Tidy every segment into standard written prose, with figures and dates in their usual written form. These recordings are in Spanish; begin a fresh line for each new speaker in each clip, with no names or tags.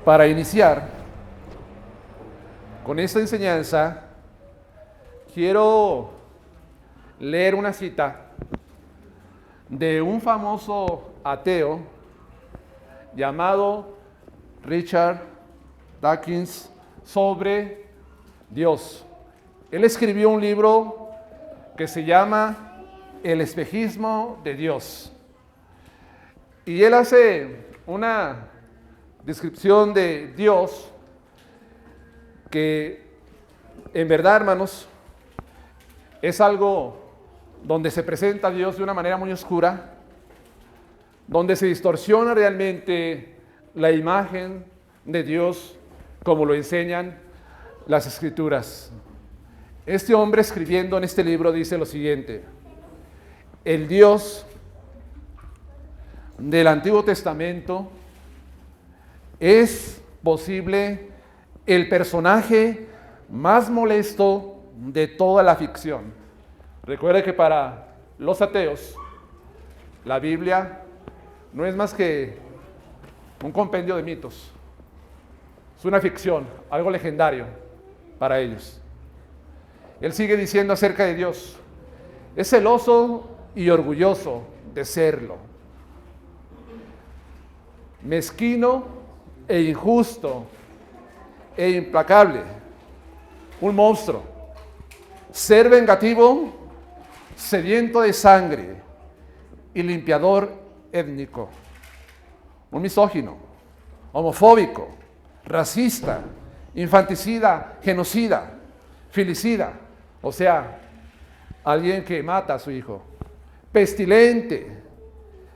Para iniciar con esta enseñanza, quiero leer una cita de un famoso ateo llamado Richard Dawkins sobre Dios. Él escribió un libro que se llama El espejismo de Dios. Y él hace una descripción de Dios que en verdad, hermanos, es algo donde se presenta a Dios de una manera muy oscura, donde se distorsiona realmente la imagen de Dios como lo enseñan las Escrituras. Este hombre, escribiendo en este libro, dice lo siguiente: el Dios del Antiguo Testamento es posible el personaje más molesto de toda la ficción. Recuerde que para los ateos, la Biblia no es más que un compendio de mitos. Es una ficción, algo legendario para ellos. Él sigue diciendo acerca de Dios: es celoso y orgulloso de serlo, mezquino e injusto e implacable, un monstruo, ser vengativo, sediento de sangre y limpiador étnico, un misógino, homofóbico, racista, infanticida, genocida, filicida, o sea, alguien que mata a su hijo, pestilente,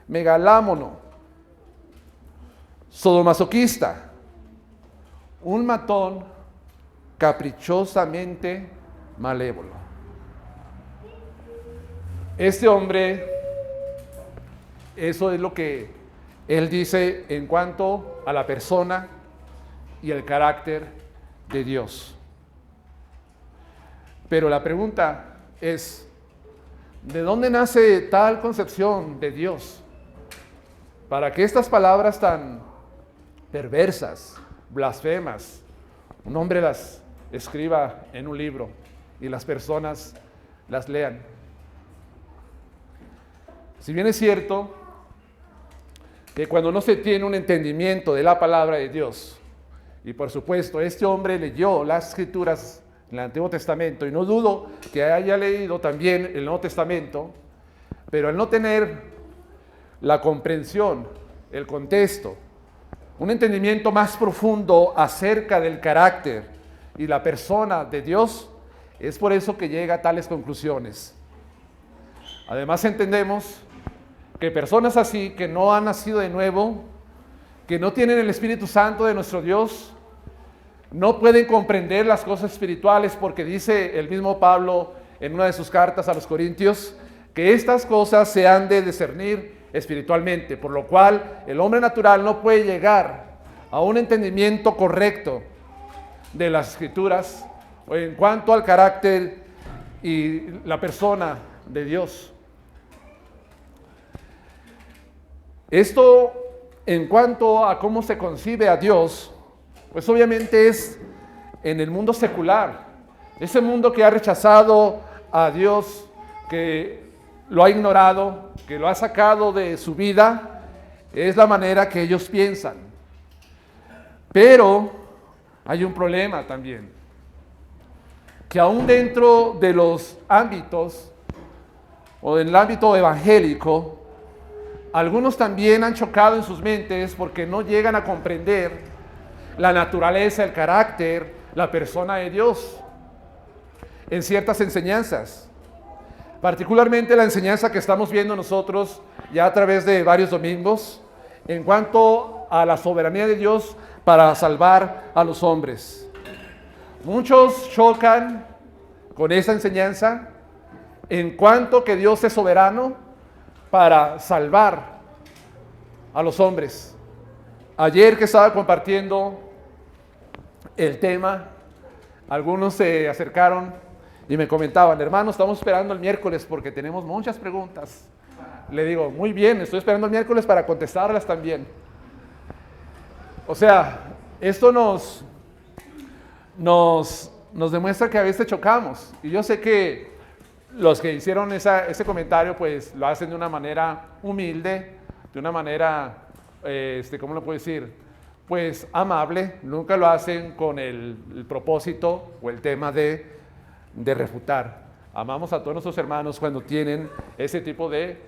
megalámono, sodomasoquista, un matón caprichosamente malévolo. Este hombre, eso es lo que él dice en cuanto a la persona y el carácter de Dios. Pero la pregunta es, ¿de dónde nace tal concepción de Dios para que estas palabras tan perversas, blasfemas, un hombre las escriba en un libro y las personas las lean? Si bien es cierto que cuando no se tiene un entendimiento de la palabra de Dios, y por supuesto este hombre leyó las Escrituras en el Antiguo Testamento, y no dudo que haya leído también el Nuevo Testamento, pero al no tener la comprensión, el contexto, un entendimiento más profundo acerca del carácter y la persona de Dios, es por eso que llega a tales conclusiones. Además entendemos que personas así, que no han nacido de nuevo, que no tienen el Espíritu Santo de nuestro Dios, no pueden comprender las cosas espirituales, porque dice el mismo Pablo en una de sus cartas a los Corintios, que estas cosas se han de discernir espiritualmente, por lo cual el hombre natural no puede llegar a un entendimiento correcto de las Escrituras en cuanto al carácter y la persona de Dios. Esto en cuanto a cómo se concibe a Dios, pues obviamente es en el mundo secular, ese mundo que ha rechazado a Dios, que lo ha ignorado, que lo ha sacado de su vida, es la manera que ellos piensan. Pero hay un problema también, que aún dentro de los ámbitos o del ámbito evangélico, algunos también han chocado en sus mentes porque no llegan a comprender la naturaleza, el carácter, la persona de Dios en ciertas enseñanzas. Particularmente la enseñanza que estamos viendo nosotros ya a través de varios domingos en cuanto a la soberanía de Dios para salvar a los hombres. Muchos chocan con esta enseñanza en cuanto que Dios es soberano para salvar a los hombres. Ayer que estaba compartiendo el tema, algunos se acercaron y me comentaban: hermano, estamos esperando el miércoles porque tenemos muchas preguntas. Le digo: muy bien, estoy esperando el miércoles para contestarlas también. O sea, esto nos demuestra que a veces chocamos. Y yo sé que los que hicieron ese comentario, pues lo hacen de una manera humilde, de una manera, ¿cómo lo puedo decir? Pues amable. Nunca lo hacen con el propósito o el tema de refutar. Amamos a todos nuestros hermanos cuando tienen ese tipo de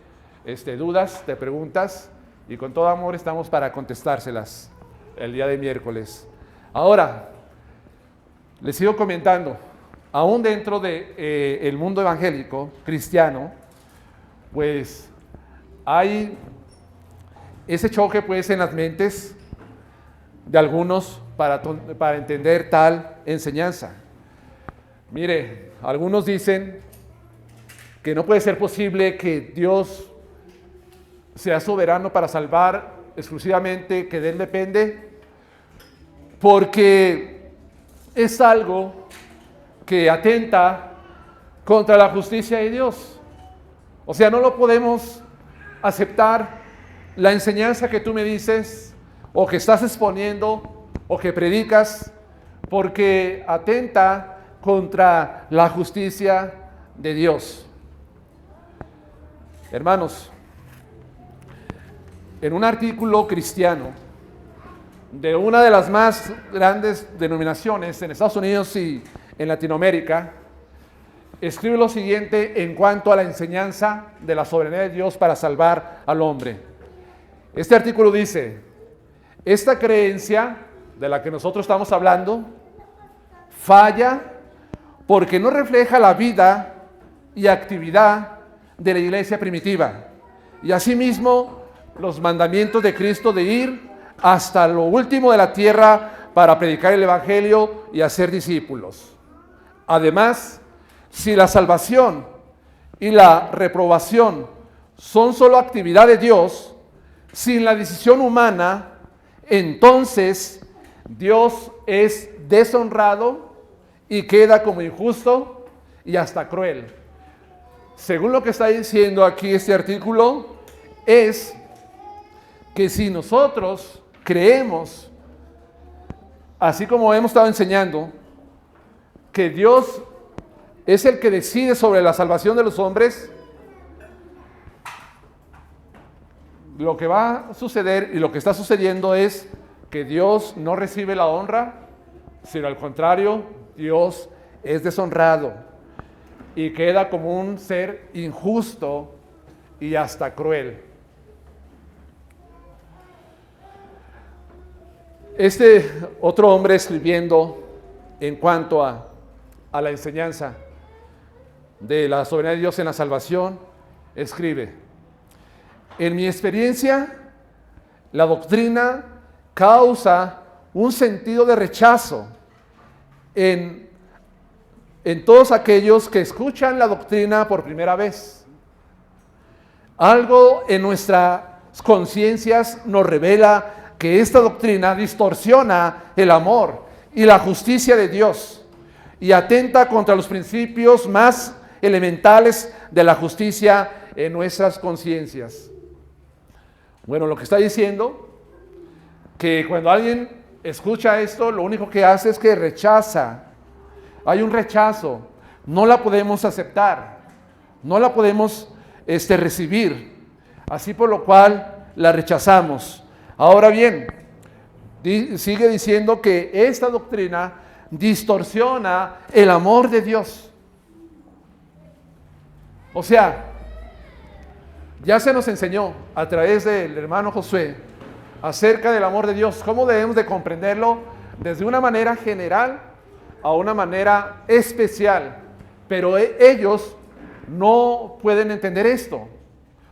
dudas, de preguntas, y con todo amor estamos para contestárselas el día de miércoles. Ahora, les sigo comentando, aún dentro de el mundo evangélico cristiano, pues hay ese choque pues en las mentes de algunos para entender tal enseñanza. Mire, algunos dicen que no puede ser posible que Dios sea soberano para salvar exclusivamente, que de Él depende, porque es algo que atenta contra la justicia de Dios. O sea, no lo podemos aceptar la enseñanza que tú me dices, o que estás exponiendo, o que predicas, porque atenta contra la justicia de Dios. Hermanos, en un artículo cristiano de una de las más grandes denominaciones en Estados Unidos y en Latinoamérica, escribe lo siguiente en cuanto a la enseñanza de la soberanía de Dios para salvar al hombre. Este artículo dice: esta creencia de la que nosotros estamos hablando falla porque no refleja la vida y actividad de la iglesia primitiva, y asimismo los mandamientos de Cristo de ir hasta lo último de la tierra para predicar el evangelio y hacer discípulos. Además, si la salvación y la reprobación son solo actividad de Dios, sin la decisión humana, entonces Dios es deshonrado y queda como injusto y hasta cruel. Según lo que está diciendo aquí este artículo, es que si nosotros creemos, así como hemos estado enseñando, que Dios es el que decide sobre la salvación de los hombres, lo que va a suceder y lo que está sucediendo es que Dios no recibe la honra, sino al contrario, Dios es deshonrado y queda como un ser injusto y hasta cruel. Este otro hombre, escribiendo en cuanto a la enseñanza de la soberanía de Dios en la salvación, escribe: en mi experiencia, la doctrina causa un sentido de rechazo en todos aquellos que escuchan la doctrina por primera vez. Algo en nuestras conciencias nos revela que esta doctrina distorsiona el amor y la justicia de Dios y atenta contra los principios más elementales de la justicia en nuestras conciencias. Bueno, lo que está diciendo, que cuando alguien escucha esto, lo único que hace es que rechaza. Hay un rechazo, no la podemos aceptar, no la podemos recibir, así por lo cual la rechazamos. Ahora bien, sigue diciendo que esta doctrina distorsiona el amor de Dios. O sea, ya se nos enseñó a través del hermano Josué acerca del amor de Dios, cómo debemos de comprenderlo desde una manera general a una manera especial, pero ellos no pueden entender esto,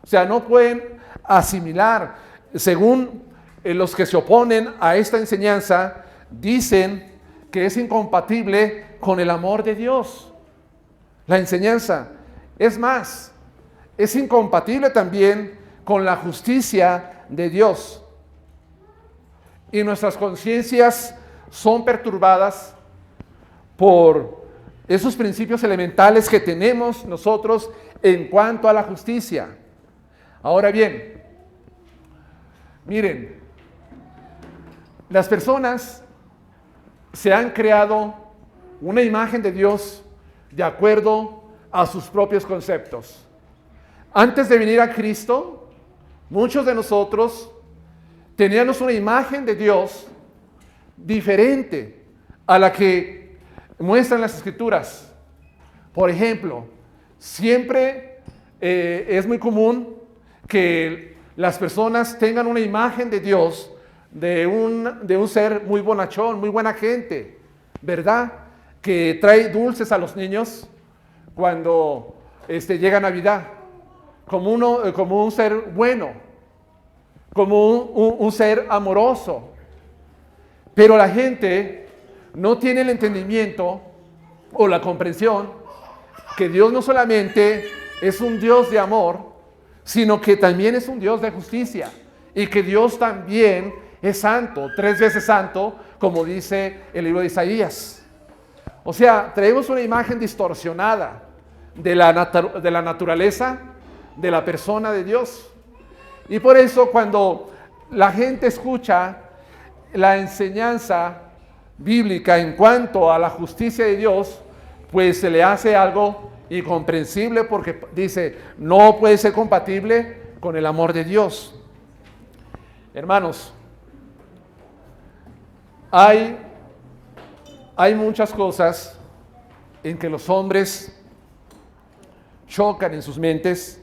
o sea, no pueden asimilar. Según los que se oponen a esta enseñanza, dicen que es incompatible con el amor de Dios, la enseñanza. Es más, es incompatible también con la justicia de Dios. Y nuestras conciencias son perturbadas por esos principios elementales que tenemos nosotros en cuanto a la justicia. Ahora bien, miren, las personas se han creado una imagen de Dios de acuerdo a sus propios conceptos. Antes de venir a Cristo, muchos de nosotros teníamos una imagen de Dios diferente a la que muestran las Escrituras. Por ejemplo, siempre es muy común que las personas tengan una imagen de Dios de un ser muy bonachón, muy buena gente, ¿verdad? Que trae dulces a los niños cuando llega Navidad, como un ser bueno, como un ser amoroso. Pero la gente no tiene el entendimiento o la comprensión que Dios no solamente es un Dios de amor, sino que también es un Dios de justicia, y que Dios también es santo, 3 veces santo, como dice el libro de Isaías. O sea, traemos una imagen distorsionada de la naturaleza, de la persona de Dios. Y por eso cuando la gente escucha la enseñanza bíblica en cuanto a la justicia de Dios, pues se le hace algo incomprensible, porque dice, no puede ser compatible con el amor de Dios. Hermanos, hay muchas cosas en que los hombres chocan en sus mentes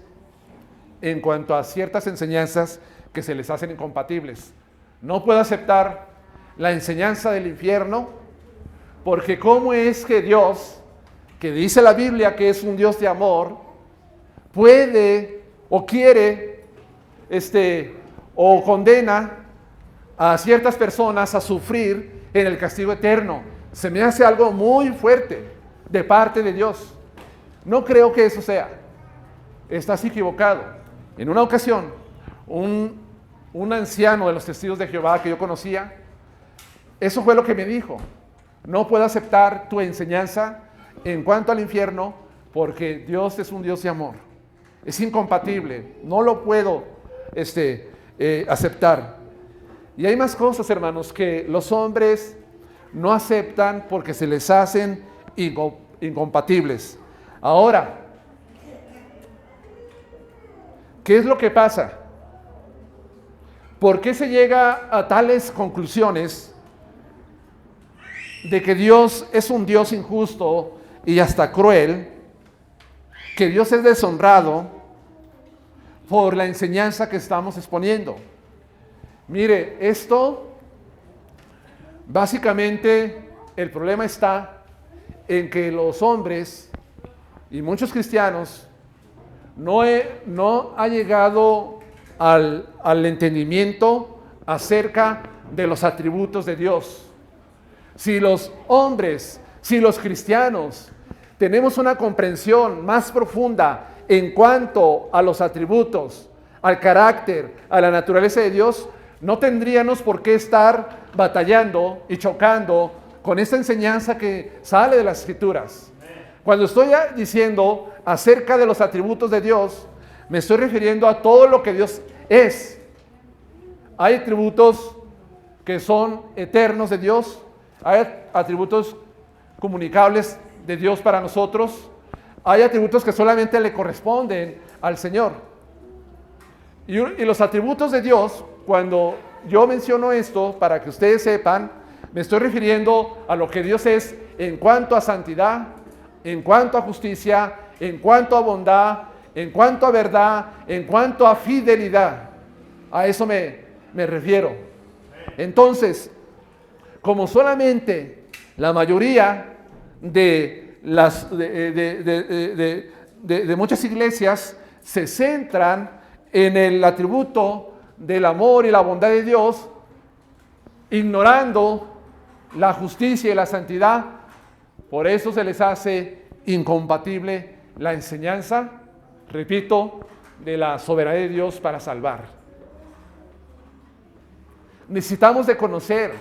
en cuanto a ciertas enseñanzas que se les hacen incompatibles. No puedo aceptar la enseñanza del infierno, porque ¿cómo es que Dios, que dice la Biblia que es un Dios de amor, puede o quiere o condena a ciertas personas a sufrir en el castigo eterno? Se me hace algo muy fuerte de parte de Dios. No creo que eso sea. Estás equivocado. En una ocasión, un anciano de los testigos de Jehová que yo conocía, eso fue lo que me dijo: no puedo aceptar tu enseñanza en cuanto al infierno, porque Dios es un Dios de amor. Es incompatible, no lo puedo aceptar. Y hay más cosas, hermanos, que los hombres no aceptan porque se les hacen incompatibles. Ahora, ¿qué es lo que pasa? ¿Por qué se llega a tales conclusiones de que Dios es un Dios injusto y hasta cruel, que Dios es deshonrado por la enseñanza que estamos exponiendo? Mire, esto, básicamente, el problema está en que los hombres y muchos cristianos no ha llegado al entendimiento acerca de los atributos de Dios. Si los hombres, si los cristianos tenemos una comprensión más profunda en cuanto a los atributos, al carácter, a la naturaleza de Dios, no tendríamos por qué estar batallando y chocando con esta enseñanza que sale de las Escrituras. Cuando estoy diciendo acerca de los atributos de Dios, me estoy refiriendo a todo lo que Dios es. Hay atributos que son eternos de Dios, hay atributos comunicables de Dios para nosotros, hay atributos que solamente le corresponden al Señor. Y los atributos de Dios, cuando yo menciono esto, para que ustedes sepan, me estoy refiriendo a lo que Dios es en cuanto a santidad, en cuanto a justicia, en cuanto a bondad, en cuanto a verdad, en cuanto a fidelidad. A eso me refiero. Entonces, como solamente la mayoría de muchas iglesias se centran en el atributo del amor y la bondad de Dios, ignorando la justicia y la santidad, por eso se les hace incompatible la enseñanza, repito, de la soberanía de Dios para salvar. Necesitamos de conocer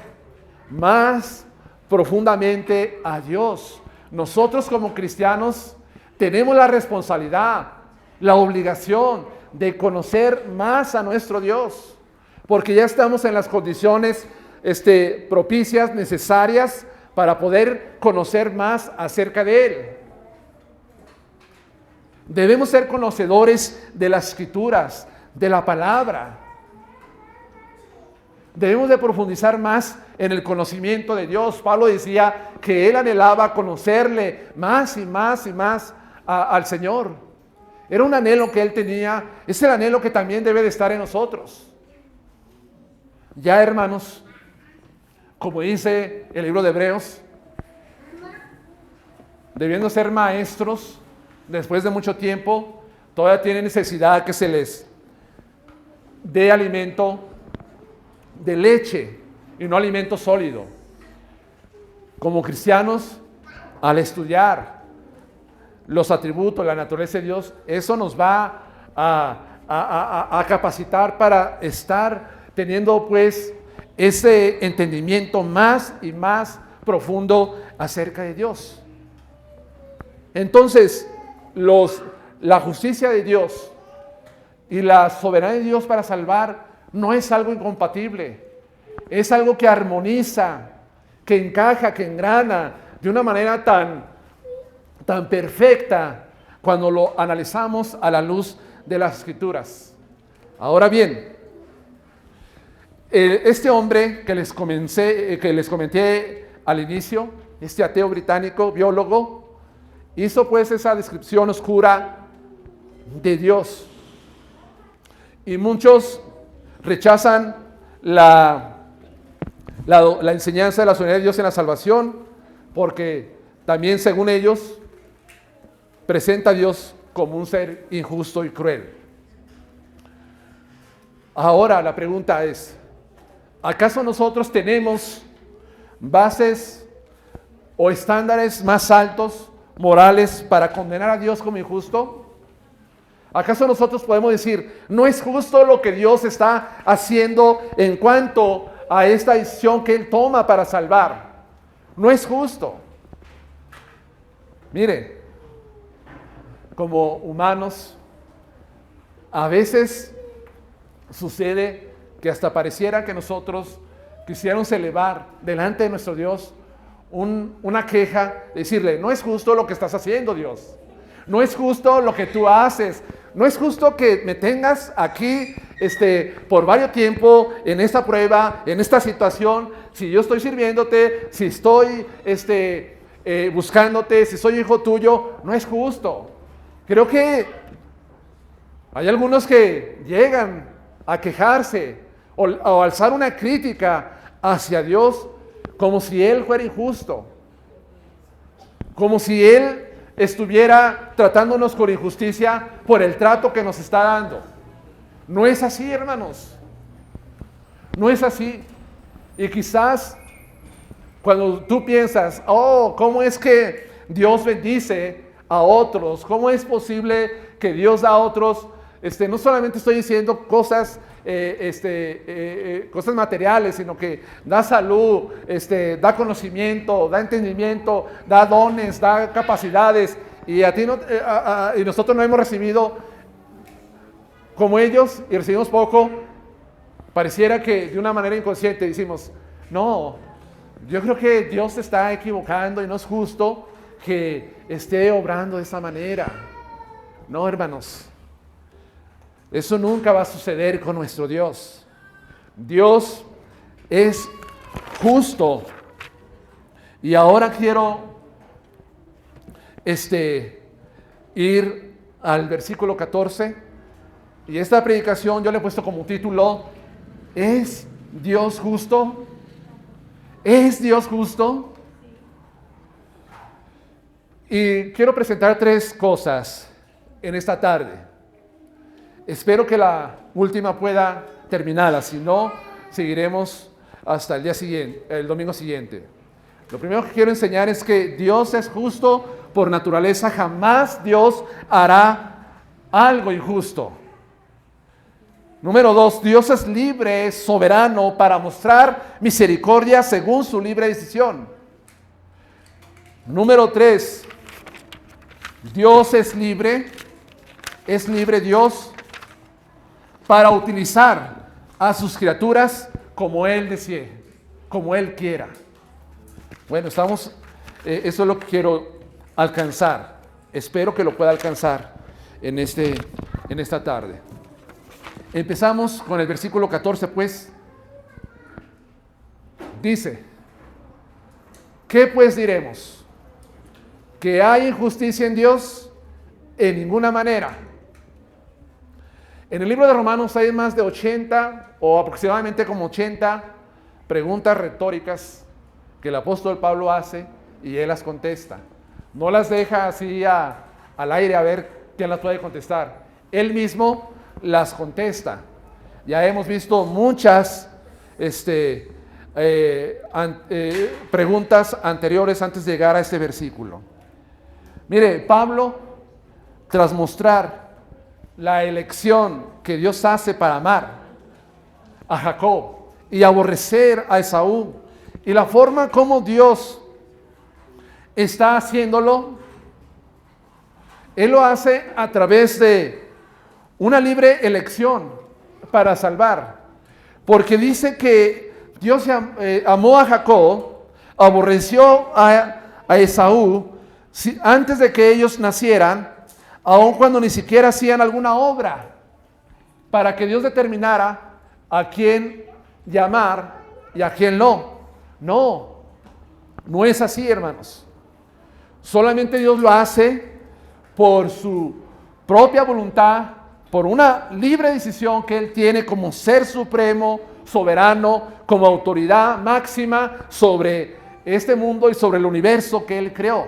más profundamente a Dios. Nosotros como cristianos tenemos la responsabilidad, la obligación de conocer más a nuestro Dios, porque ya estamos en las condiciones propicias, necesarias para poder conocer más acerca de Él. Debemos ser conocedores de las Escrituras, de la palabra. Debemos de profundizar más en el conocimiento de Dios. Pablo decía que él anhelaba conocerle más y más y más al Señor. Era un anhelo que él tenía. Es el anhelo que también debe de estar en nosotros. Ya, hermanos, como dice el libro de Hebreos, debiendo ser maestros, después de mucho tiempo, todavía tienen necesidad que se les dé alimento de leche y no alimento sólido. Como cristianos, al estudiar los atributos, la naturaleza de Dios, eso nos va a capacitar para estar teniendo pues ese entendimiento más y más profundo acerca de Dios. Entonces, la justicia de Dios y la soberanía de Dios para salvar no es algo incompatible, es algo que armoniza, que encaja, que engrana de una manera tan perfecta cuando lo analizamos a la luz de las Escrituras. Ahora bien, este hombre que les comenté al inicio, este ateo británico, biólogo, hizo pues esa descripción oscura de Dios. Y muchos rechazan la enseñanza de la soberanía de Dios en la salvación, porque también, según ellos, presenta a Dios como un ser injusto y cruel. Ahora la pregunta es, ¿acaso nosotros tenemos bases o estándares más altos, morales, para condenar a Dios como injusto? ¿Acaso nosotros podemos decir, no es justo lo que Dios está haciendo en cuanto a esta decisión que Él toma para salvar? No es justo. Mire, como humanos, a veces sucede que hasta pareciera que nosotros quisiéramos elevar delante de nuestro Dios una queja, decirle, no es justo lo que estás haciendo, Dios. No es justo lo que tú haces. No es justo que me tengas aquí por varios tiempo en esta prueba, en esta situación. Si yo estoy sirviéndote, si estoy buscándote, si soy hijo tuyo, no es justo. Creo que hay algunos que llegan a quejarse o alzar una crítica hacia Dios como si Él fuera injusto, como si Él estuviera tratándonos con injusticia por el trato que nos está dando. No es así, hermanos. No es así. Y quizás cuando tú piensas, ¿cómo es que Dios bendice a otros? ¿Cómo es posible que Dios da a otros? No solamente estoy diciendo cosas cosas materiales, sino que da salud, da conocimiento, da entendimiento, da dones, da capacidades, y y nosotros no hemos recibido como ellos y recibimos poco. Pareciera que de una manera inconsciente decimos, no, yo creo que Dios se está equivocando y no es justo que esté obrando de esa manera. No, hermanos, eso nunca va a suceder con nuestro Dios. Dios es justo. Y ahora quiero ir al versículo 14. Y esta predicación yo le he puesto como título, ¿es Dios justo? ¿Es Dios justo? Y quiero presentar 3 cosas en esta tarde. Espero que la última pueda terminarla, si no, seguiremos hasta el día siguiente, el domingo siguiente. Lo primero que quiero enseñar es que Dios es justo por naturaleza. Jamás Dios hará algo injusto. Número 2, Dios es libre, es soberano para mostrar misericordia según su libre decisión. Número 3, Dios es libre Dios para utilizar a sus criaturas como Él desee, como Él quiera. Bueno, eso es lo que quiero alcanzar. Espero que lo pueda alcanzar en esta tarde. Empezamos con el versículo 14, pues. Dice, ¿qué pues diremos? ¿Que hay injusticia en Dios? En ninguna manera. En el libro de Romanos hay más de 80 o aproximadamente como 80 preguntas retóricas que el apóstol Pablo hace y él las contesta. No las deja así al aire a ver quién las puede contestar. Él mismo las contesta. Ya hemos visto muchas preguntas anteriores antes de llegar a este versículo. Mire, Pablo, tras mostrar la elección que Dios hace para amar a Jacob y aborrecer a Esaú, y la forma como Dios está haciéndolo, Él lo hace a través de una libre elección para salvar, porque dice que Dios amó a Jacob, aborreció a Esaú antes de que ellos nacieran, aun cuando ni siquiera hacían alguna obra, para que Dios determinara a quién llamar y a quién no. No es así, hermanos. Solamente Dios lo hace por su propia voluntad, por una libre decisión que Él tiene como ser supremo, soberano, como autoridad máxima sobre este mundo y sobre el universo que Él creó.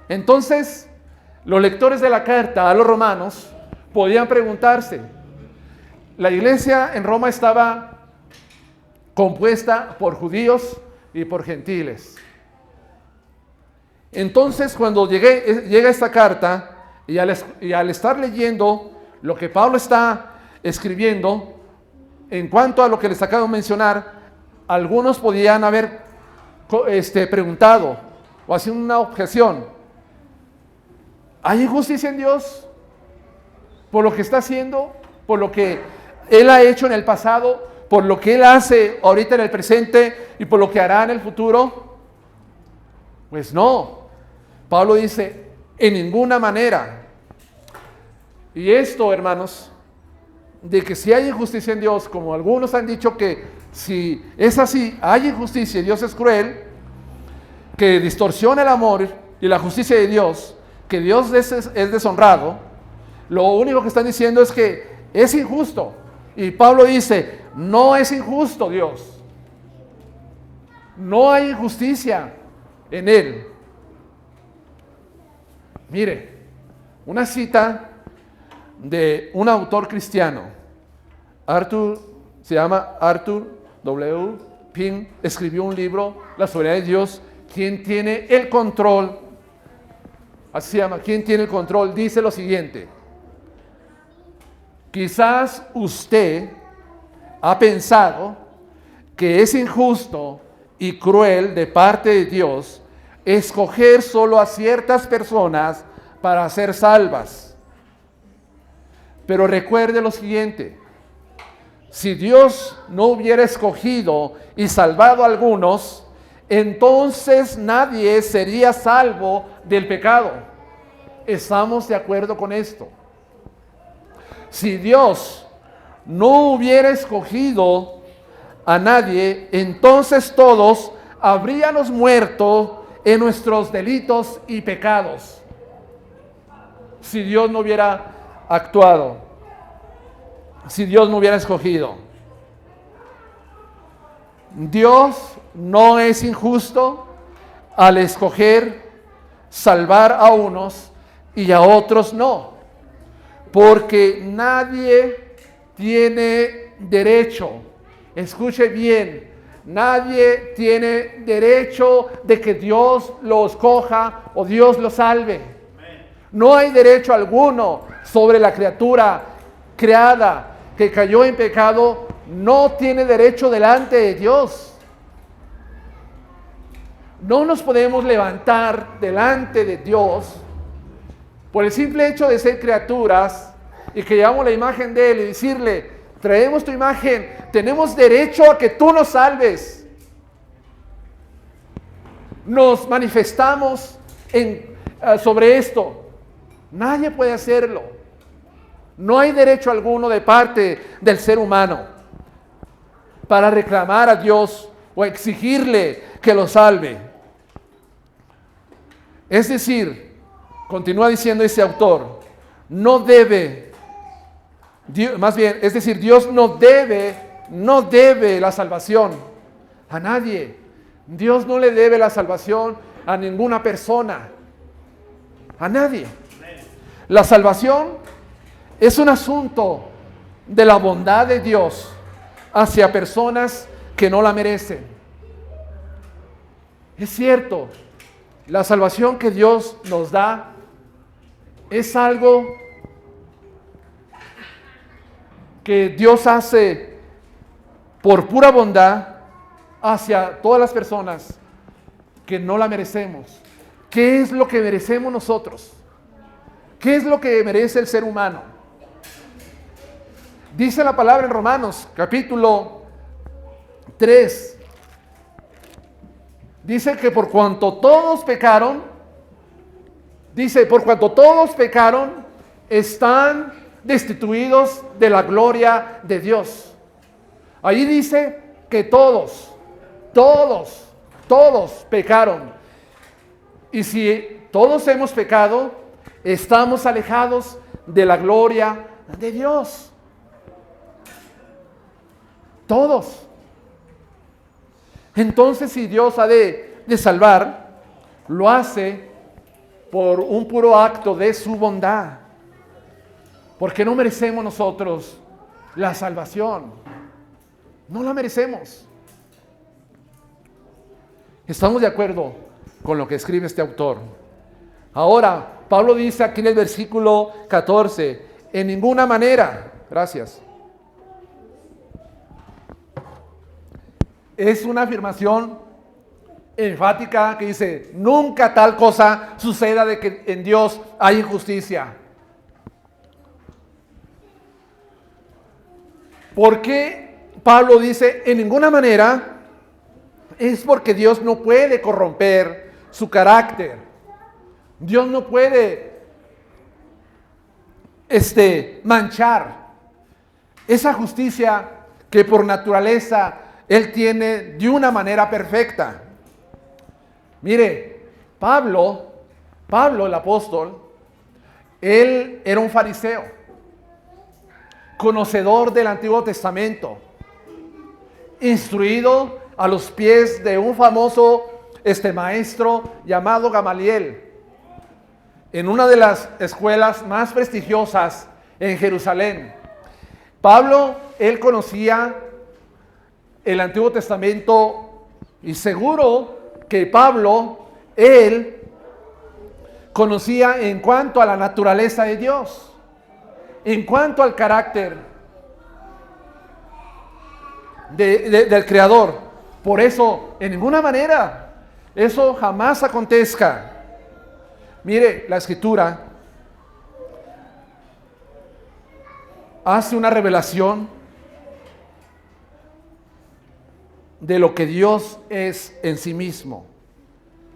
Entonces, los lectores de la carta a los romanos podían preguntarse, la iglesia en Roma estaba compuesta por judíos y por gentiles. Entonces, cuando llega esta carta y al estar leyendo lo que Pablo está escribiendo, en cuanto a lo que les acabo de mencionar, algunos podían haber preguntado o haciendo una objeción: ¿hay injusticia en Dios por lo que está haciendo, por lo que Él ha hecho en el pasado, por lo que Él hace ahorita en el presente y por lo que hará en el futuro? Pues no. Pablo dice, en ninguna manera. Y esto, hermanos, de que si hay injusticia en Dios, como algunos han dicho que si es así, hay injusticia y Dios es cruel, que distorsiona el amor y la justicia de Dios, que Dios es deshonrado, lo único que están diciendo es que es injusto. Y Pablo dice, no es injusto Dios. No hay injusticia en Él. Mire, una cita de un autor cristiano, se llama Arthur W. Pink, escribió un libro, La soberanía de Dios, ¿quién tiene el control? Así se llama, ¿quién tiene el control? Dice lo siguiente: quizás usted ha pensado que es injusto y cruel de parte de Dios escoger solo a ciertas personas para ser salvas. Pero recuerde lo siguiente: si Dios no hubiera escogido y salvado a algunos, entonces nadie sería salvo del pecado. ¿Estamos de acuerdo con esto? Si Dios no hubiera escogido a nadie, entonces todos habríamos muerto en nuestros delitos y pecados. Si Dios no hubiera actuado, si Dios no hubiera escogido. Dios no es injusto al escoger salvar a unos y a otros no, porque nadie tiene derecho, escuche bien, nadie tiene derecho de que Dios lo escoja o Dios lo salve. No hay derecho alguno sobre la criatura creada que cayó en pecado, no tiene derecho delante de Dios. No nos podemos levantar delante de Dios por el simple hecho de ser criaturas y que llevamos la imagen de Él y decirle, traemos tu imagen, tenemos derecho a que tú nos salves. nos manifestamos sobre esto. Nadie puede hacerlo. No hay derecho alguno de parte del ser humano para reclamar a Dios o exigirle que lo salve. Es decir, continúa diciendo ese autor, no debe, Dios no debe la salvación a nadie. Dios no le debe la salvación a ninguna persona, a nadie. La salvación es un asunto de la bondad de Dios hacia personas que no la merecen. Es cierto, la salvación que Dios nos da es algo que Dios hace por pura bondad hacia todas las personas que no la merecemos. ¿Qué es lo que merecemos nosotros? ¿Qué es lo que merece el ser humano? Dice la palabra en Romanos, capítulo 3. Dice que por cuanto todos pecaron, están destituidos de la gloria de Dios. Allí dice que todos pecaron. Y si todos hemos pecado, estamos alejados de la gloria de Dios. Todos. Entonces, si Dios ha de salvar, lo hace por un puro acto de su bondad. Porque no merecemos nosotros la salvación. No la merecemos. ¿Estamos de acuerdo con lo que escribe este autor? Ahora, Pablo dice aquí en el versículo 14, en ninguna manera, gracias. Es una afirmación enfática que dice, nunca tal cosa suceda de que en Dios hay injusticia. ¿Por qué Pablo dice en ninguna manera? Es porque Dios no puede corromper su carácter. Dios no puede manchar esa justicia que por naturaleza Él tiene de una manera perfecta. Mire, Pablo el apóstol, él era un fariseo, conocedor del Antiguo Testamento, instruido a los pies de un famoso maestro llamado Gamaliel, en una de las escuelas más prestigiosas en Jerusalén. Pablo, él conocía el Antiguo Testamento y seguro que Pablo, él conocía en cuanto a la naturaleza de Dios, en cuanto al carácter del Creador. Por eso, en ninguna manera, eso jamás acontezca. Mire, la Escritura hace una revelación de lo que Dios es en sí mismo,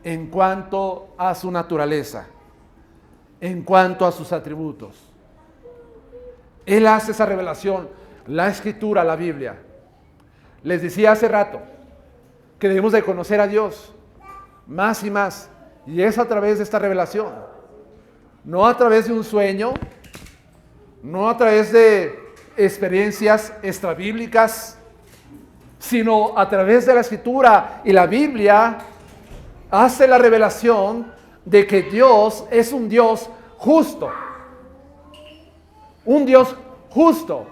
en cuanto a su naturaleza, en cuanto a sus atributos. Él hace esa revelación, la Escritura, la Biblia. Les decía hace rato que debemos de conocer a Dios más y más, y es a través de esta revelación, no a través de un sueño, no a través de experiencias extrabíblicas, sino a través de la Escritura. Y la Biblia hace la revelación de que Dios es un Dios justo. Un Dios justo.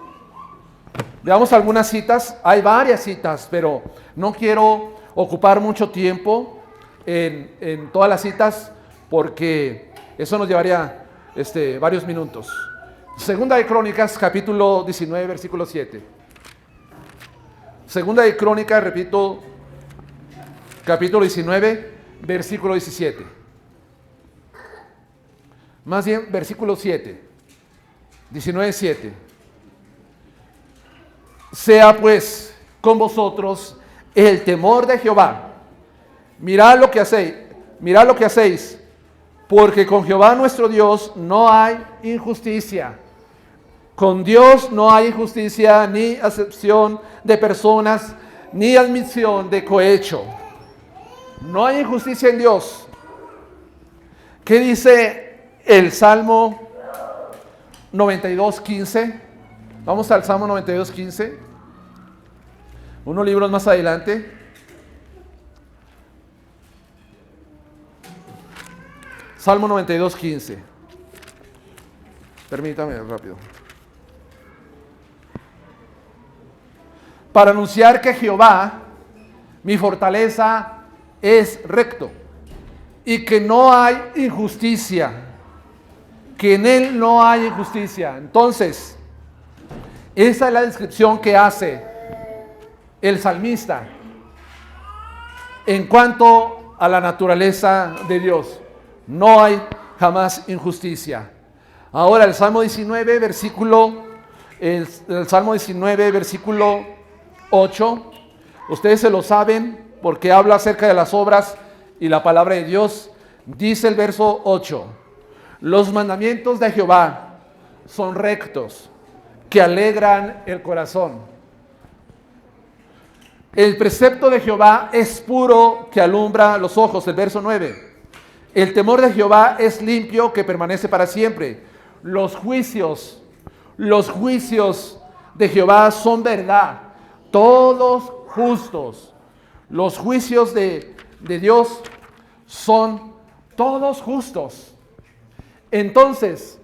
Veamos algunas citas. Hay varias citas, pero no quiero ocupar mucho tiempo en todas las citas porque eso nos llevaría varios minutos. Segunda de Crónicas, capítulo 19, versículo 7. Segunda de Crónicas, repito, capítulo 19, versículo 17. Más bien, versículo 7. 19:7. Sea pues con vosotros el temor de Jehová, mirad lo que hacéis, porque con Jehová nuestro Dios no hay injusticia. Con Dios no hay injusticia, ni acepción de personas, ni admisión de cohecho. No hay injusticia en Dios. ¿Qué dice el Salmo 92:15? Vamos al Salmo 92:15. Unos libros más adelante. Salmo 92:15. Permítame rápido. Para anunciar que Jehová, mi fortaleza, es recto y que no hay injusticia, que en él no hay injusticia. Entonces, esa es la descripción que hace el salmista en cuanto a la naturaleza de Dios. No hay jamás injusticia. Ahora el Salmo 19, versículo 8. Ustedes se lo saben porque habla acerca de las obras y la palabra de Dios. Dice el verso 8: los mandamientos de Jehová son rectos, que alegran el corazón. El precepto de Jehová es puro, que alumbra los ojos. El verso 9: el temor de Jehová es limpio, que permanece para siempre. Los juicios de Jehová son verdad, todos justos. Los juicios de Dios son todos justos. Entonces,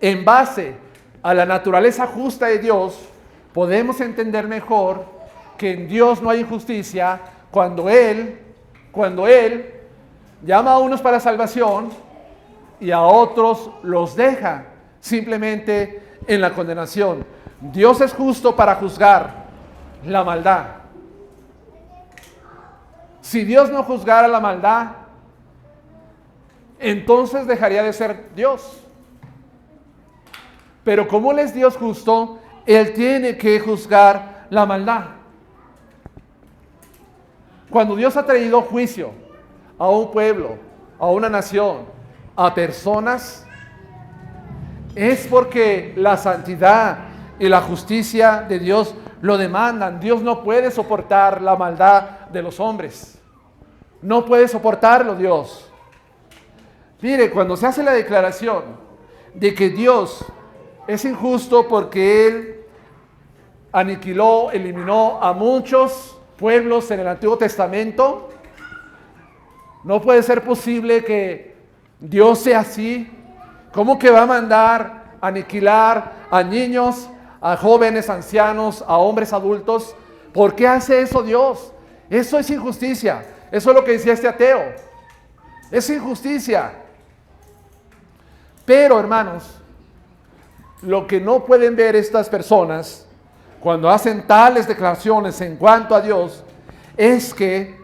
en base a la naturaleza justa de Dios, podemos entender mejor que en Dios no hay injusticia cuando Él llama a unos para salvación y a otros los deja simplemente en la condenación. Dios es justo para juzgar la maldad. Si Dios no juzgara la maldad, entonces dejaría de ser Dios. Pero como Él es Dios justo, Él tiene que juzgar la maldad. Cuando Dios ha traído juicio a un pueblo, a una nación, a personas, es porque la santidad y la justicia de Dios lo demandan. Dios no puede soportar la maldad de los hombres. No puede soportarlo Dios. Mire, cuando se hace la declaración de que Dios es injusto porque Él aniquiló, eliminó a muchos pueblos en el Antiguo Testamento, no puede ser posible que Dios sea así. ¿Cómo que va a mandar aniquilar a niños, a jóvenes, ancianos, a hombres adultos? ¿Por qué hace eso Dios? Eso es injusticia. Eso es lo que decía este ateo. Es injusticia. Pero, hermanos, lo que no pueden ver estas personas cuando hacen tales declaraciones en cuanto a Dios es que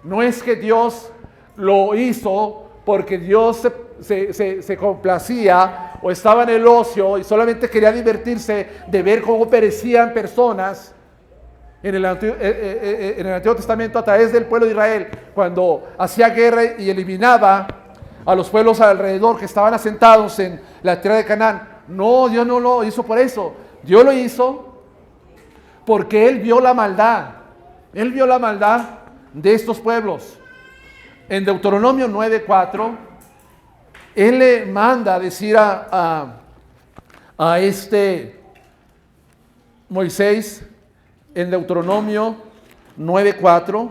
no es que Dios lo hizo porque Dios se complacía o estaba en el ocio y solamente quería divertirse de ver cómo perecían personas en el Antiguo Testamento a través del pueblo de Israel, cuando hacía guerra y eliminaba a los pueblos alrededor que estaban asentados en la tierra de Canaán. No, Dios no lo hizo por eso. Dios lo hizo porque Él vio la maldad. Él vio la maldad de estos pueblos. En Deuteronomio 9:4, Él le manda a decir a este Moisés, en Deuteronomio 9:4,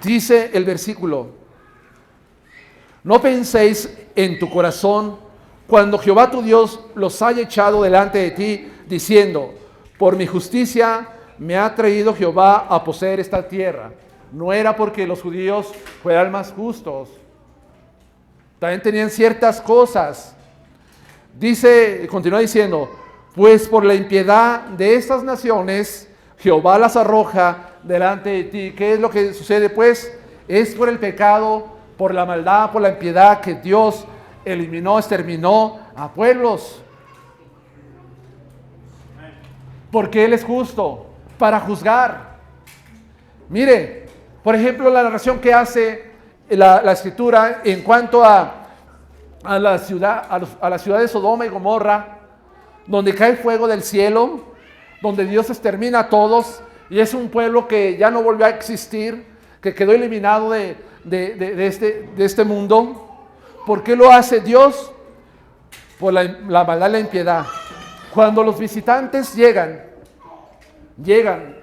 dice el versículo: no penséis en tu corazón cuando Jehová tu Dios los haya echado delante de ti, diciendo: por mi justicia me ha traído Jehová a poseer esta tierra. No era porque los judíos fueran más justos. También tenían ciertas cosas. Continúa diciendo: pues por la impiedad de estas naciones Jehová las arroja delante de ti. ¿Qué es lo que sucede pues? Es por el pecado, por la maldad, por la impiedad que Dios eliminó, exterminó a pueblos. Porque Él es justo para juzgar. Mire, por ejemplo, la narración que hace la Escritura en cuanto a la ciudad, a la ciudad de Sodoma y Gomorra, donde cae fuego del cielo, donde Dios extermina a todos, y es un pueblo que ya no volvió a existir, que quedó eliminado de este mundo. ¿Por qué lo hace Dios? Por la maldad y la impiedad. Cuando los visitantes llegan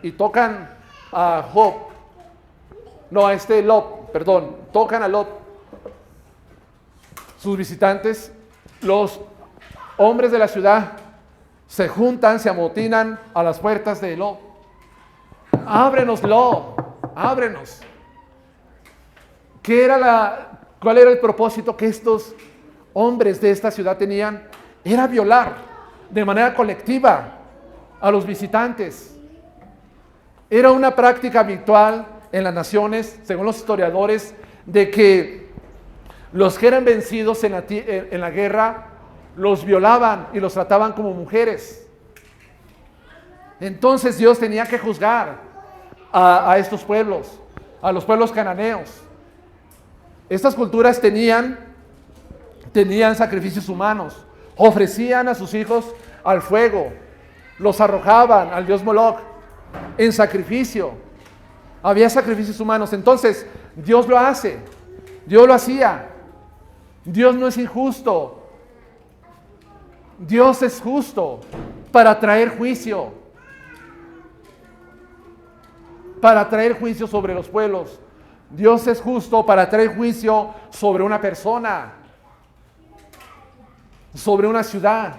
y tocan a tocan a Lot. Sus visitantes, los hombres de la ciudad, se juntan, se amotinan a las puertas de Lot. Ábrenos, Lot, ábrenos. ¿Cuál era el propósito que estos hombres de esta ciudad tenían? Era violar de manera colectiva a los visitantes. Era una práctica habitual en las naciones, según los historiadores, de que los que eran vencidos en la guerra los violaban y los trataban como mujeres. Entonces Dios tenía que juzgar a estos pueblos, a los pueblos cananeos. Estas culturas tenían sacrificios humanos, ofrecían a sus hijos al fuego, los arrojaban al dios Moloch en sacrificio. Había sacrificios humanos. Entonces Dios lo hace, Dios lo hacía. Dios no es injusto, Dios es justo para traer juicio sobre los pueblos. Dios es justo para traer juicio sobre una persona, sobre una ciudad.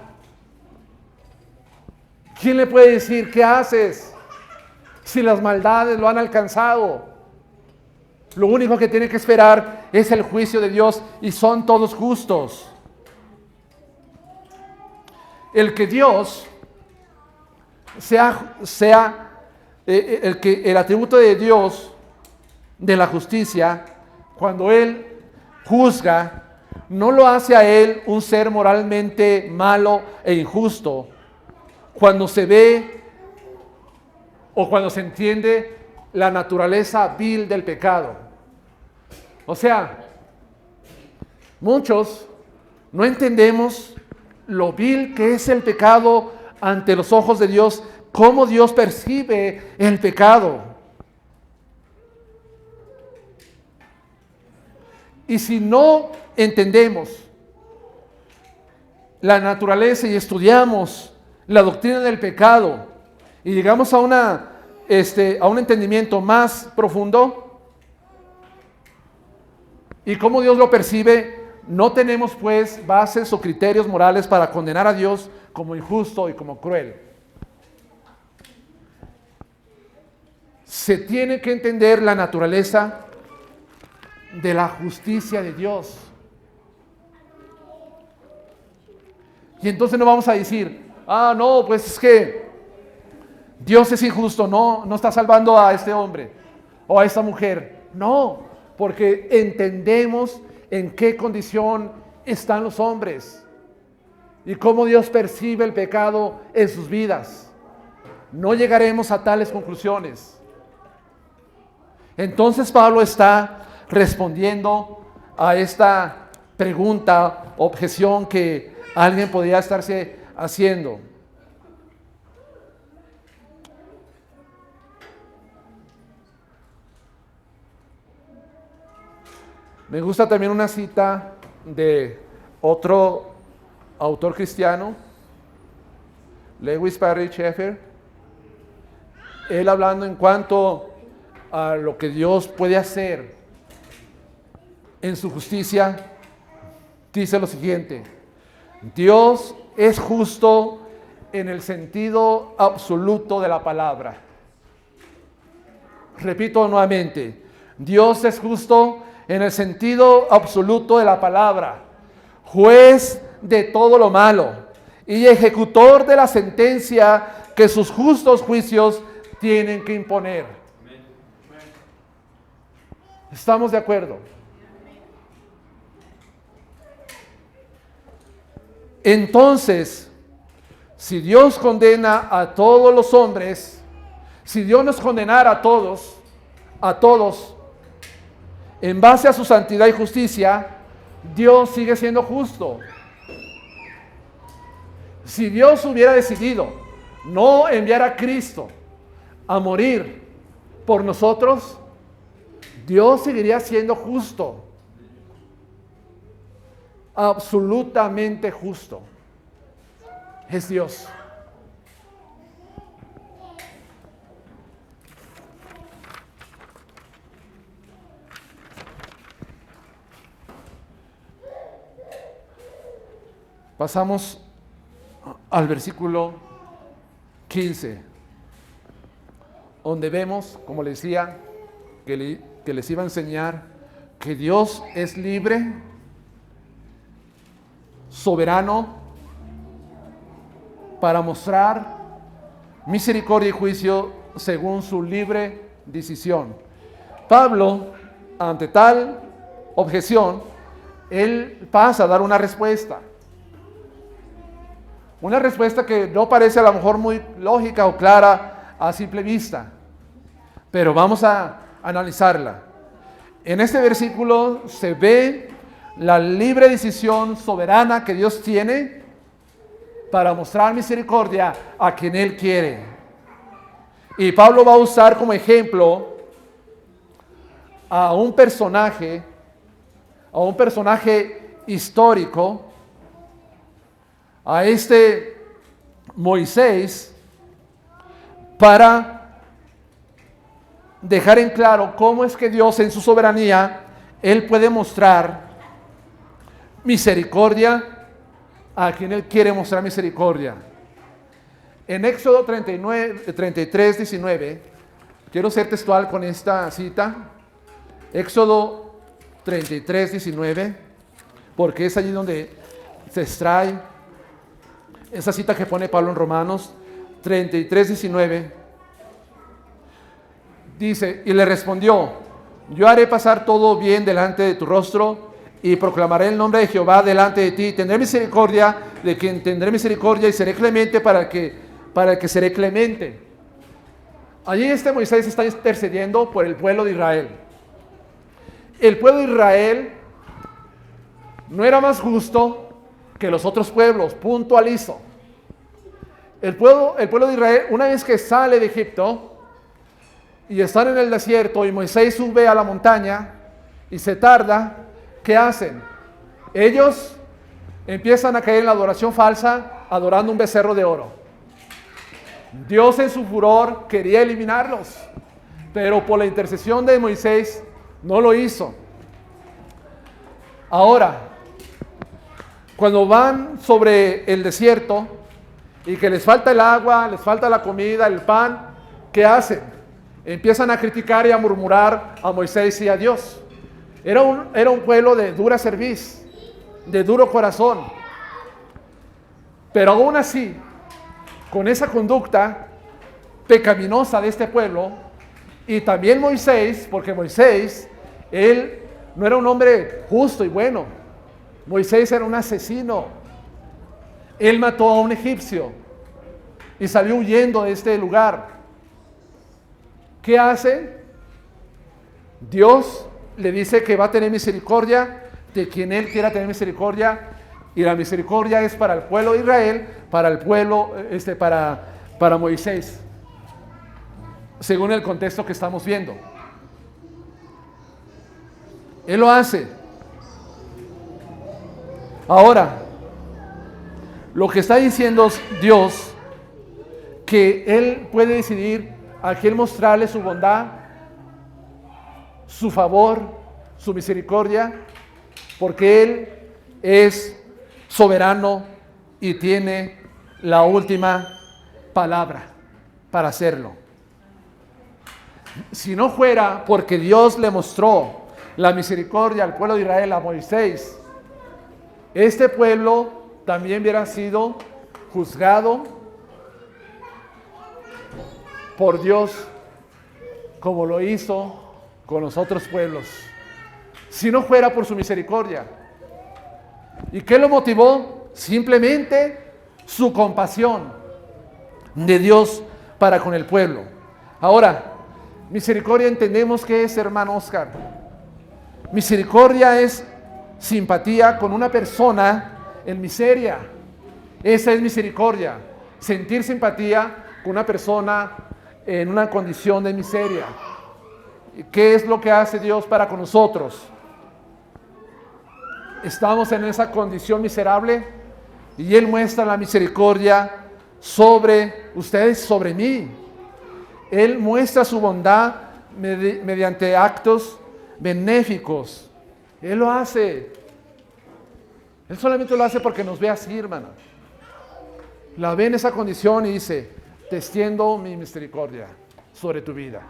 ¿Quién le puede decir qué haces si las maldades lo han alcanzado? Lo único que tiene que esperar es el juicio de Dios, y son todos justos. El que Dios el atributo de Dios de la justicia, cuando Él juzga, no lo hace a Él un ser moralmente malo e injusto. Cuando se ve o cuando se entiende la naturaleza vil del pecado. O sea, muchos no entendemos lo vil que es el pecado ante los ojos de Dios, cómo Dios percibe el pecado. Y si no entendemos la naturaleza y estudiamos la doctrina del pecado y llegamos a un entendimiento más profundo y cómo Dios lo percibe, no tenemos pues bases o criterios morales para condenar a Dios como injusto y como cruel. Se tiene que entender la naturaleza de la justicia de Dios. Y entonces no vamos a decir, no, pues es que Dios es injusto, no está salvando a este hombre o a esta mujer. No, porque entendemos en qué condición están los hombres y cómo Dios percibe el pecado en sus vidas. No llegaremos a tales conclusiones. Entonces Pablo está respondiendo a esta pregunta, objeción que alguien podría estarse haciendo. Me gusta también una cita de otro autor cristiano, Lewis Parry Schaeffer. Él hablando en cuanto a lo que Dios puede hacer en su justicia, dice lo siguiente: Dios es justo en el sentido absoluto de la palabra. Repito nuevamente, Dios es justo en el sentido absoluto de la palabra, juez de todo lo malo y ejecutor de la sentencia que sus justos juicios tienen que imponer. ¿Estamos de acuerdo? Entonces, si Dios condena a todos los hombres, si Dios nos condenara a todos, a todos, en base a su santidad y justicia, Dios sigue siendo justo. Si Dios hubiera decidido no enviar a Cristo a morir por nosotros, Dios seguiría siendo justo. Absolutamente justo. Es Dios. Pasamos al versículo 15, donde vemos, como les decía, que les iba a enseñar que Dios es libre, soberano, para mostrar misericordia y juicio según su libre decisión. Pablo, ante tal objeción, él pasa a dar una respuesta. Una respuesta que no parece a lo mejor muy lógica o clara a simple vista, pero vamos a analizarla. En este versículo se ve la libre decisión soberana que Dios tiene para mostrar misericordia a quien Él quiere. Y Pablo va a usar como ejemplo a un personaje histórico, a este Moisés, para dejar en claro cómo es que Dios en su soberanía, Él puede mostrar misericordia a quien Él quiere mostrar misericordia. En Éxodo 33, 19, quiero ser textual con esta cita. Éxodo 33, 19, porque es allí donde se extrae esa cita que pone Pablo en Romanos 33, 19. Dice, y le respondió, yo haré pasar todo bien delante de tu rostro y proclamaré el nombre de Jehová delante de ti. Tendré misericordia de quien tendré misericordia y seré clemente para el que seré clemente. Allí Moisés está intercediendo por el pueblo de Israel. El pueblo de Israel no era más justo que los otros pueblos, puntualizo. El pueblo de Israel, una vez que sale de Egipto y están en el desierto y Moisés sube a la montaña y se tarda, ¿qué hacen? Ellos empiezan a caer en la adoración falsa, adorando un becerro de oro. Dios en su furor quería eliminarlos, pero por la intercesión de Moisés no lo hizo. Ahora, cuando van sobre el desierto y que les falta el agua, les falta la comida, el pan, ¿qué hacen? Empiezan a criticar y a murmurar a Moisés y a Dios. Era un pueblo de dura cerviz, de duro corazón. Pero aún así, con esa conducta pecaminosa de este pueblo, y también Moisés, porque Moisés, él no era un hombre justo y bueno. Moisés era un asesino. Él mató a un egipcio y salió huyendo de este lugar. ¿Qué hace? Dios le dice que va a tener misericordia de quien Él quiera tener misericordia, y la misericordia es para el pueblo de Israel, para el pueblo, para Moisés, según el contexto que estamos viendo. Él lo hace. Ahora, lo que está diciendo Dios, que Él puede decidir a quién mostrarle su bondad, su favor, su misericordia, porque Él es soberano y tiene la última palabra para hacerlo. Si no fuera porque Dios le mostró la misericordia al pueblo de Israel, a Moisés, este pueblo también hubiera sido juzgado por Dios como lo hizo con los otros pueblos, si no fuera por su misericordia. ¿Y qué lo motivó? Simplemente su compasión de Dios para con el pueblo. Ahora, Misericordia entendemos que es, hermano Oscar. Misericordia es simpatía con una persona en miseria. Esa es misericordia. Sentir simpatía con una persona en una condición de miseria. ¿Qué es lo que hace Dios para con nosotros? Estamos en esa condición miserable y Él muestra la misericordia sobre ustedes, sobre mí. Él muestra su bondad mediante actos benéficos. Él lo hace. Él solamente lo hace porque nos ve así, hermano. La ve en esa condición y dice: te extiendo mi misericordia sobre tu vida.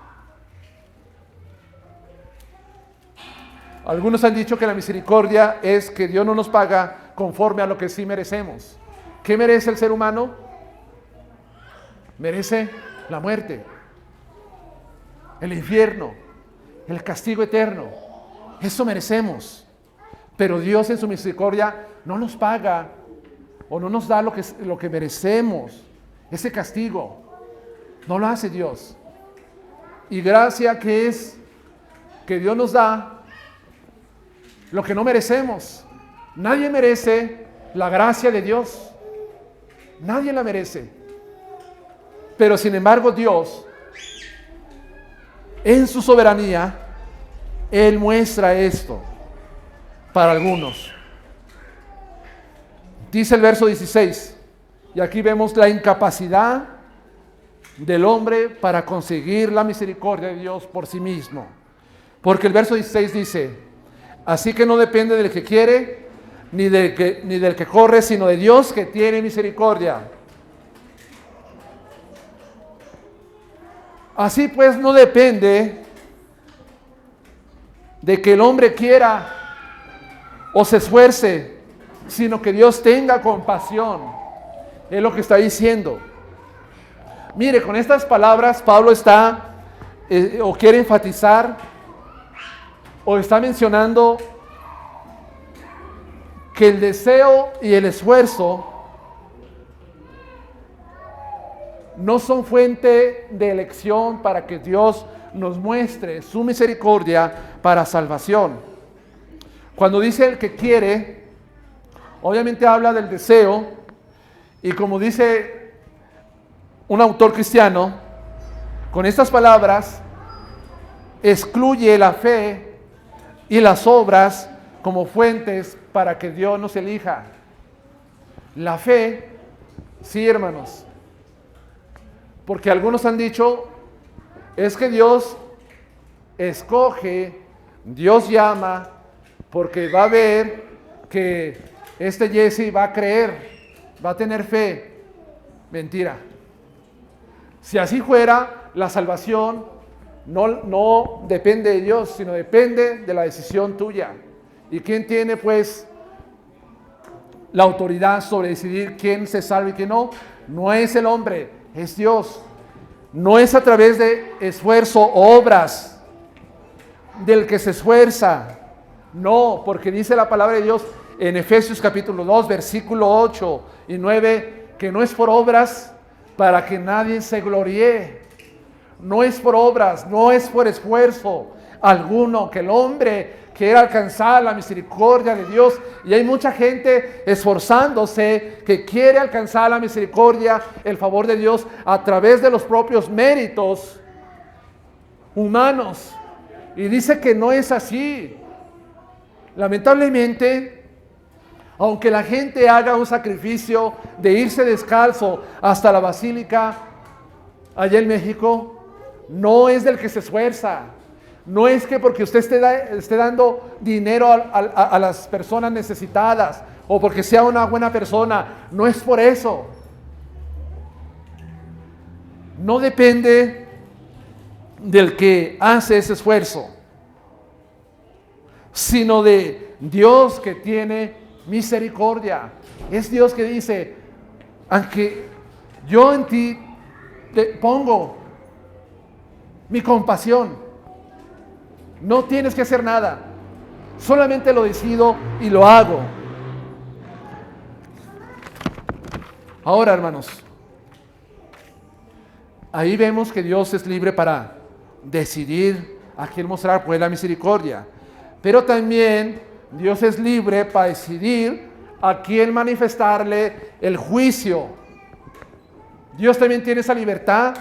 Algunos han dicho que la misericordia es que Dios no nos paga conforme a lo que sí merecemos. ¿Qué merece el ser humano? Merece la muerte, el infierno, el castigo eterno. Eso merecemos. Pero Dios en su misericordia no nos paga o no nos da lo que merecemos. Ese castigo no lo hace Dios. Y gracia que es que Dios nos da lo que no merecemos. Nadie merece la gracia de Dios. Nadie la merece. Pero sin embargo Dios, en su soberanía, Él muestra esto para algunos. Dice el verso 16, y aquí vemos la incapacidad del hombre para conseguir la misericordia de Dios por sí mismo. Porque el verso 16 dice: así que no depende del que quiere, ni del que corre, sino de Dios que tiene misericordia. Así pues no depende de que el hombre quiera o se esfuerce, sino que Dios tenga compasión. Es lo que está diciendo. Mire, con estas palabras Pablo está o quiere enfatizar o está mencionando que el deseo y el esfuerzo no son fuente de elección para que Dios nos muestre su misericordia para salvación. Cuando dice el que quiere, obviamente habla del deseo, y como dice un autor cristiano, con estas palabras excluye la fe y las obras como fuentes para que Dios nos elija. La fe, sí, hermanos, porque algunos han dicho, es que Dios escoge, Dios llama, porque va a ver que este Jesse va a creer, va a tener fe. Mentira. Si así fuera, la salvación no depende de Dios, sino depende de la decisión tuya. ¿Y quién tiene pues la autoridad sobre decidir quién se salva y quién no? No es el hombre, es Dios. No es a través de esfuerzo o obras del que se esfuerza. No, porque dice la palabra de Dios en Efesios capítulo 2, versículo 8 y 9, que no es por obras para que nadie se gloríe. No es por obras, no es por esfuerzo alguno que el hombre quiera alcanzar la misericordia de Dios. Y hay mucha gente esforzándose que quiere alcanzar la misericordia, el favor de Dios a través de los propios méritos humanos. Y dice que no es así. Lamentablemente, aunque la gente haga un sacrificio de irse descalzo hasta la basílica allá en México, no es del que se esfuerza. No es que porque usted esté dando dinero a las personas necesitadas o porque sea una buena persona. No es por eso. No depende del que hace ese esfuerzo, sino de Dios que tiene misericordia. Es Dios que dice, aunque yo en ti te pongo mi compasión, no tienes que hacer nada, solamente lo decido y lo hago. Ahora, hermanos, ahí vemos que Dios es libre para decidir a quién mostrar pues la misericordia. Pero también Dios es libre para decidir a quién manifestarle el juicio. Dios también tiene esa libertad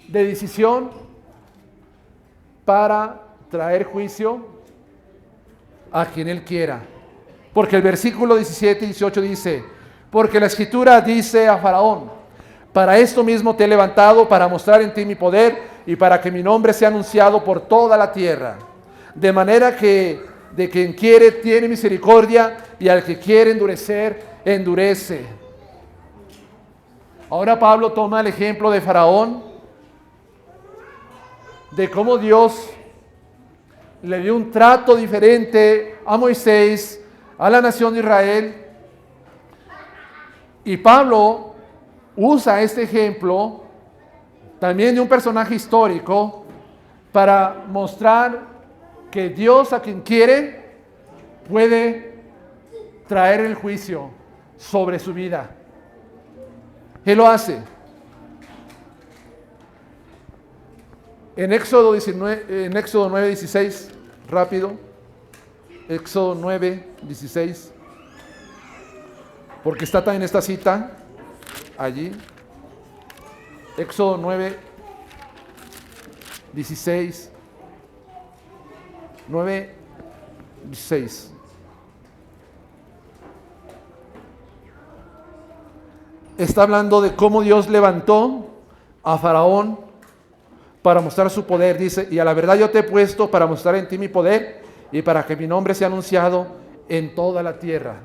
de decisión para traer juicio a quien Él quiera. Porque el versículo 17 y 18 dice, porque la Escritura dice a Faraón, para esto mismo te he levantado, para mostrar en ti mi poder y para que mi nombre sea anunciado por toda la tierra. De manera que de quien quiere tiene misericordia y al que quiere endurecer, endurece. Ahora Pablo toma el ejemplo de Faraón, de cómo Dios le dio un trato diferente a Moisés, a la nación de Israel. Y Pablo usa este ejemplo también de un personaje histórico para mostrar que Dios a quien quiere puede traer el juicio sobre su vida. Él lo hace. En Éxodo 9:16, rápido. Éxodo 9:16. Porque está también esta cita allí. Éxodo 9:16. 9:16. Está hablando de cómo Dios levantó a Faraón para mostrar su poder. Dice, y a la verdad yo te he puesto para mostrar en ti mi poder y para que mi nombre sea anunciado en toda la tierra.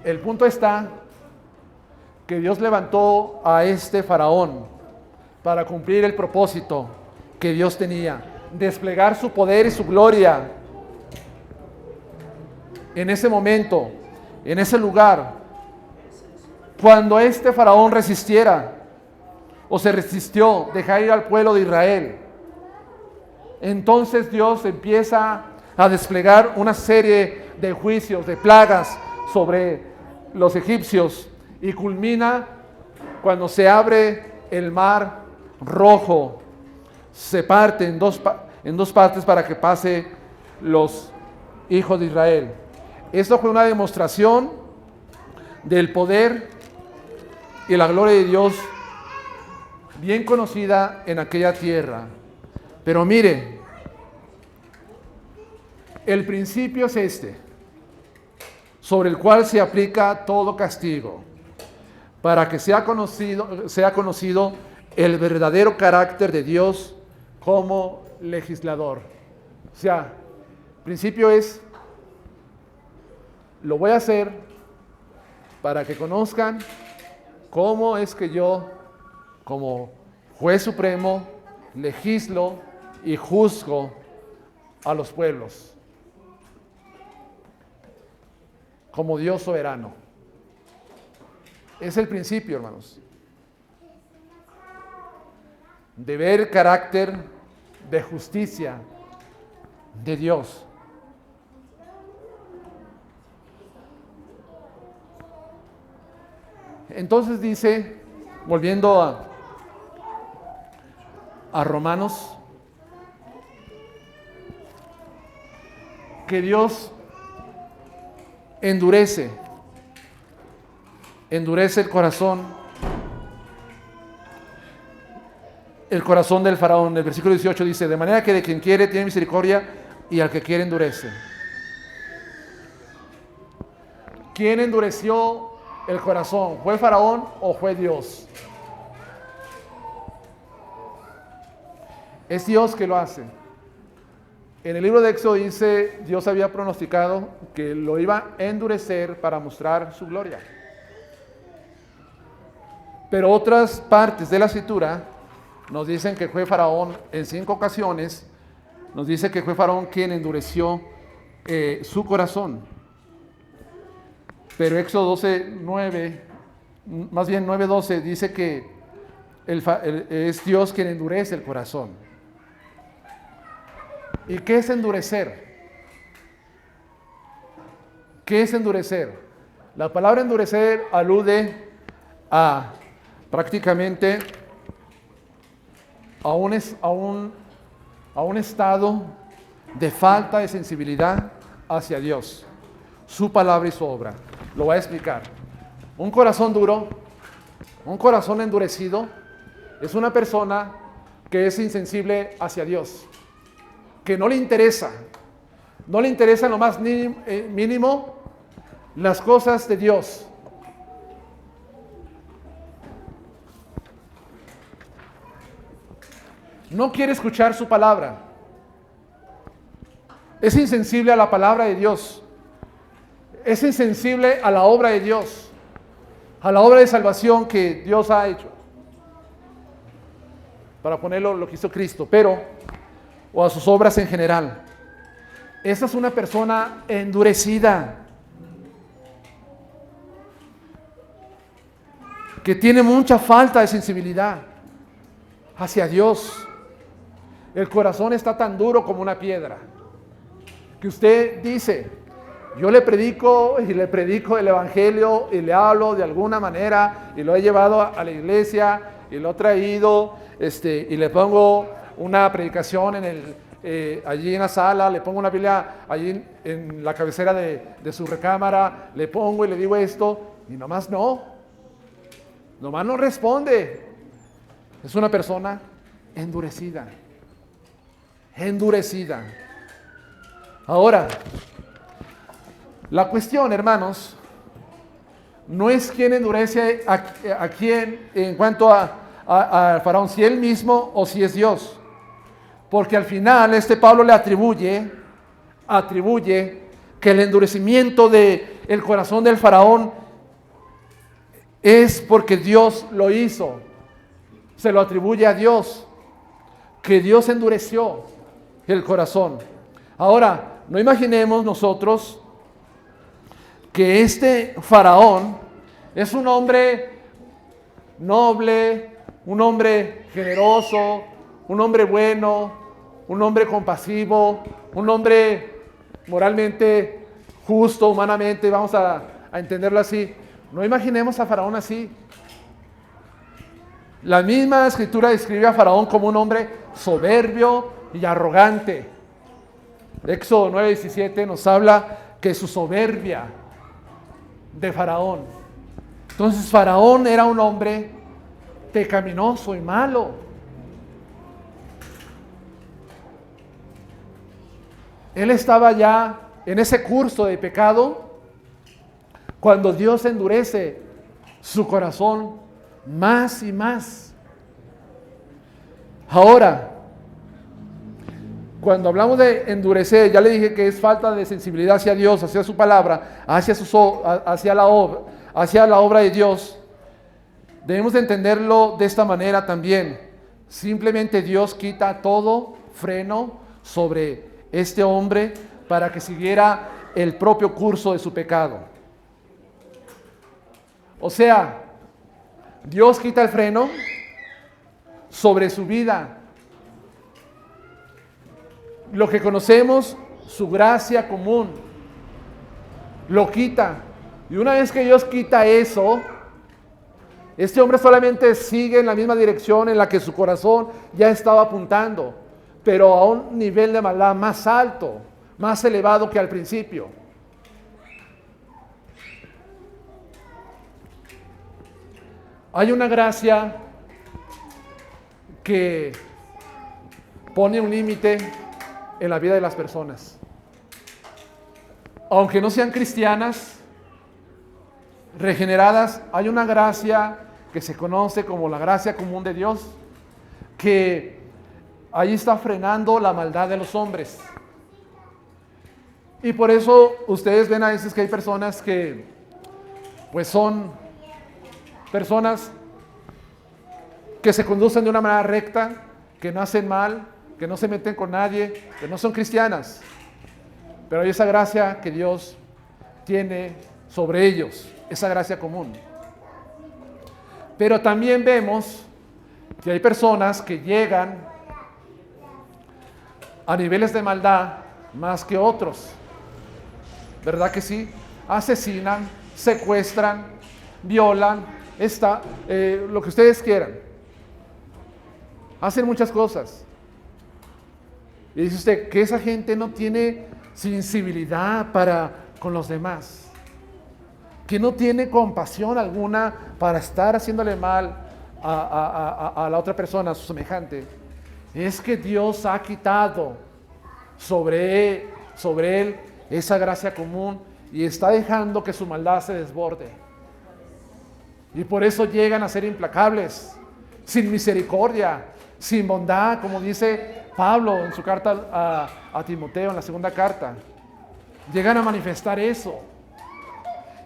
El punto está que Dios levantó a este Faraón para cumplir el propósito que Dios tenía, desplegar su poder y su gloria en ese momento, en ese lugar. Cuando este Faraón resistiera o se resistió dejar ir al pueblo de Israel, entonces Dios empieza a desplegar una serie de juicios, de plagas sobre los egipcios y culmina cuando se abre el mar rojo, se parte en dos partes para que pase los hijos de Israel. Esto fue una demostración del poder y la gloria de Dios bien conocida en aquella tierra. Pero mire, el principio es este, sobre el cual se aplica todo castigo, para que sea conocido el verdadero carácter de Dios como legislador. O sea, el principio es, lo voy a hacer para que conozcan cómo es que yo, como juez supremo, legislo y juzgo a los pueblos, como Dios soberano. Es el principio, hermanos, de ver el carácter de justicia de Dios. Entonces dice, volviendo a Romanos, que Dios endurece el corazón del faraón. El versículo 18 dice, de manera que de quien quiere tiene misericordia y al que quiere endurece. ¿Quién endureció el corazón? ¿Fue el faraón o fue Dios? Es Dios que lo hace. En el libro de Éxodo dice, Dios había pronosticado que lo iba a endurecer para mostrar su gloria. Pero otras partes de la Escritura nos dicen que fue Faraón en 5 ocasiones, nos dice que fue Faraón quien endureció su corazón. Pero Éxodo 12:9, más bien 9:12, dice que es Dios quien endurece el corazón. ¿Y qué es endurecer? ¿Qué es endurecer? La palabra endurecer alude a prácticamente a un estado de falta de sensibilidad hacia Dios, su palabra y su obra. Lo voy a explicar. Un corazón duro, un corazón endurecido, es una persona que es insensible hacia Dios, que no le interesa en lo más mínimo las cosas de Dios. No quiere escuchar su palabra. Es insensible a la palabra de Dios. Es insensible a la obra de Dios, a la obra de salvación que Dios ha hecho. Para ponerlo lo que hizo Cristo, o a sus obras en general. Esa es una persona endurecida, que tiene mucha falta de sensibilidad hacia Dios. El corazón está tan duro como una piedra, que usted dice, yo le predico el evangelio y le hablo de alguna manera y lo he llevado a la iglesia y lo he traído y le pongo una predicación allí en la sala, le pongo una Biblia allí en la cabecera de su recámara, le pongo y le digo esto y nomás no responde. Es una persona endurecida. Ahora, la cuestión, hermanos, no es quién endurece a quién en cuanto a Faraón, si él mismo o si es Dios. Porque al final Pablo le atribuye que el endurecimiento del corazón del Faraón es porque Dios lo hizo. Se lo atribuye a Dios, que Dios endureció el corazón. Ahora, no imaginemos nosotros que este Faraón es un hombre noble, un hombre generoso, un hombre bueno, un hombre compasivo, un hombre moralmente justo, humanamente, vamos a entenderlo así. No imaginemos a Faraón así. La misma escritura describe a Faraón como un hombre soberbio y arrogante. Éxodo 9:17 nos habla que su soberbia de Faraón. Entonces Faraón era un hombre pecaminoso y malo. Él estaba ya en ese curso de pecado cuando Dios endurece su corazón más y más. Ahora, cuando hablamos de endurecer, ya le dije que es falta de sensibilidad hacia Dios, hacia su palabra, hacia la obra de Dios. Debemos de entenderlo de esta manera también. Simplemente Dios quita todo freno sobre este hombre para que siguiera el propio curso de su pecado. O sea, Dios quita el freno sobre su vida. Lo que conocemos, su gracia común, lo quita. Y una vez que Dios quita eso, este hombre solamente sigue en la misma dirección en la que su corazón ya estaba apuntando, pero a un nivel de maldad más alto, más elevado que al principio. Hay una gracia que pone un límite en la vida de las personas. Aunque no sean cristianas, regeneradas, hay una gracia que se conoce como la gracia común de Dios, que ahí está frenando la maldad de los hombres. Y por eso ustedes ven a veces que hay personas que pues son personas que se conducen de una manera recta, que no hacen mal, que no se meten con nadie, que no son cristianas. Pero hay esa gracia que Dios tiene sobre ellos, esa gracia común. Pero también vemos que hay personas que llegan a niveles de maldad más que otros. ¿Verdad que sí? Asesinan, secuestran, violan, lo que ustedes quieran. hacen muchas cosas. Y dice usted que esa gente no tiene sensibilidad para con los demás, que no tiene compasión alguna para estar haciéndole mal a la otra persona, a su semejante. Es que Dios ha quitado sobre él esa gracia común y está dejando que su maldad se desborde. Y por eso llegan a ser implacables, sin misericordia, sin bondad, como dice Pablo en su carta a Timoteo, en la segunda carta. Llegan a manifestar eso.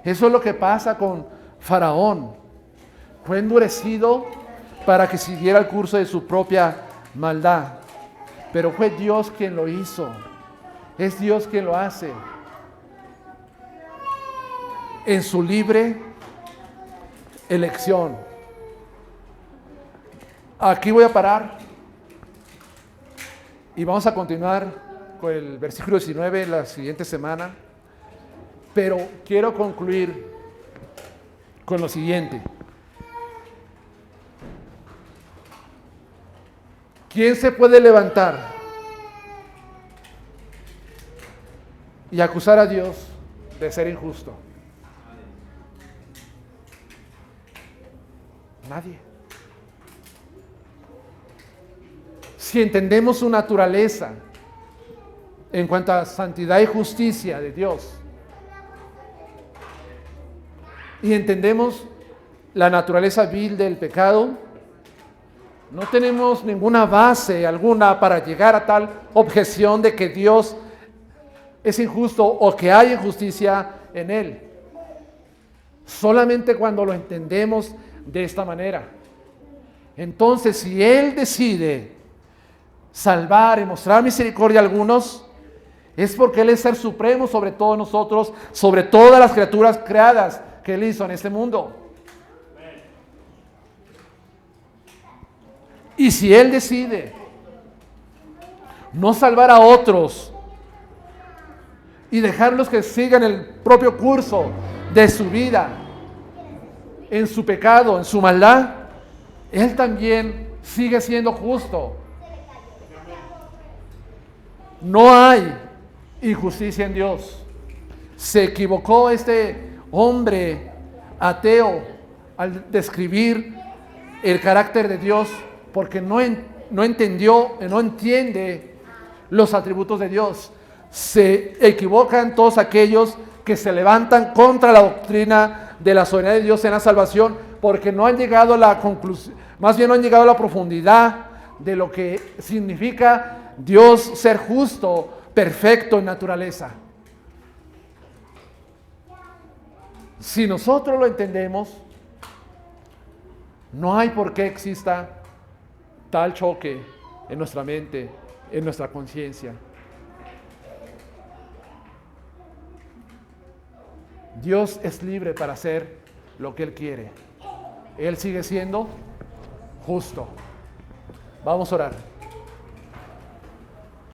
Eso es lo que pasa con Faraón. Fue endurecido para que siguiera el curso de su propia maldad. Pero fue Dios quien lo hizo. Es Dios quien lo hace. En su libre elección. Aquí voy a parar. Y vamos a continuar con el versículo 19 la siguiente semana. Pero quiero concluir con lo siguiente. ¿Quién se puede levantar y acusar a Dios de ser injusto? Nadie. Si entendemos su naturaleza en cuanto a santidad y justicia de Dios, y entendemos la naturaleza vil del pecado, no tenemos ninguna base alguna para llegar a tal objeción de que Dios es injusto o que hay injusticia en Él. Solamente cuando lo entendemos de esta manera. Entonces, si Él decide salvar y mostrar misericordia a algunos, es porque Él es ser supremo sobre todos nosotros, sobre todas las criaturas creadas que Él hizo en este mundo. Y si Él decide no salvar a otros y dejarlos que sigan el propio curso de su vida, en su pecado, en su maldad, Él también sigue siendo justo. No hay injusticia en Dios. Se equivocó este hombre ateo al describir el carácter de Dios, porque no entendió, no entiende los atributos de Dios. Se equivocan todos aquellos que se levantan contra la doctrina de la soberanía de Dios en la salvación, porque no han llegado a la conclusión, más bien no han llegado a la profundidad de lo que significa Dios ser justo, perfecto en naturaleza. Si nosotros lo entendemos, no hay por qué exista tal choque en nuestra mente, en nuestra conciencia. Dios es libre para hacer lo que Él quiere. Él sigue siendo justo. Vamos a orar.